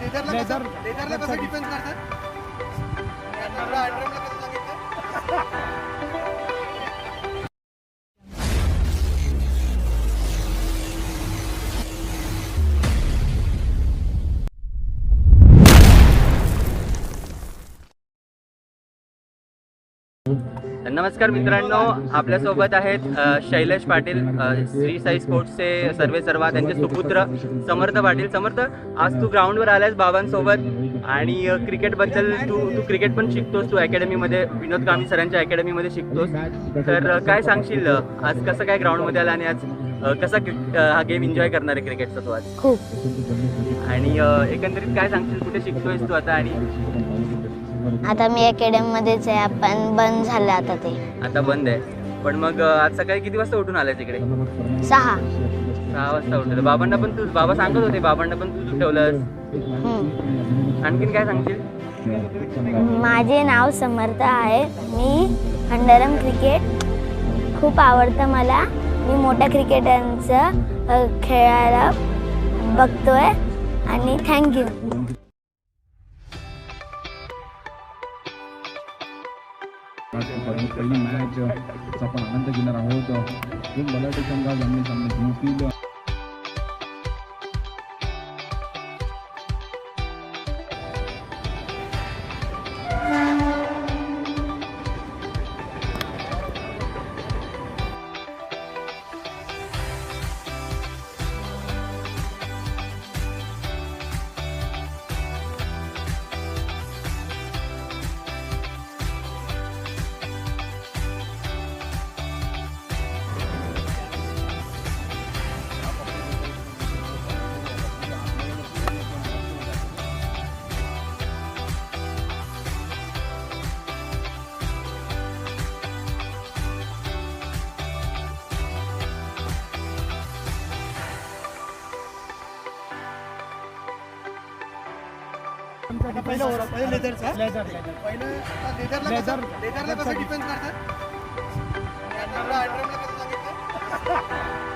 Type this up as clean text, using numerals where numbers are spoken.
लेदरला कसं डिफेन्स करतात? अँड्रमला कसं सांगितलं? नमस्कार मित्रांनो, आपल्यासोबत आहेत शैलेश पाटील, श्री साई स्पोर्ट्सचे सर्वे सर्वा, त्यांचे सुपुत्र समर्थ पाटील. समर्थ, आज तू ग्राउंडवर आलायस बाबांसोबत आणि क्रिकेटबद्दल तू क्रिकेट पण शिकतोस, तू अकॅडमीमध्ये विनोद कामी सरांच्या अकॅडमीमध्ये शिकतोस. तर काय सांगशील, आज कसं काय ग्राउंडमध्ये आला आणि आज कसा हा गेम एन्जॉय करणार आहे क्रिकेटचा तू आज? खूप. आणि एकंदरीत काय सांगशील, कुठे शिकतोयस तू आता? आणि आता मी अकॅडमीमध्येच आहे, पण बंद झालं आता ते. आता बंद आहे, पण मग आज सकाळी किती वाजता उठून आलाय तिकडे? 6. 6 वाजता उठलं. बाबांना पण तू, बाबा सांगत होते बाबांना पण तू ठेवलंस. आणखीन काय सांगशील? माझे नाव समर्थ आहे. मी अंडरम क्रिकेट खूप आवडतं मला. मी मोठ्या क्रिकेटरचं खेळायला बघतोय आणि थँक्यू. पहिली मॅच आपण आनंद घेणार आहोत. दोन बलाढ्य संघ आमने सामने जिंकतील. पहिलं लेदरचा लेदरला कसं डिफेन्स करतात? अँड्रमला कसं सांगितलं?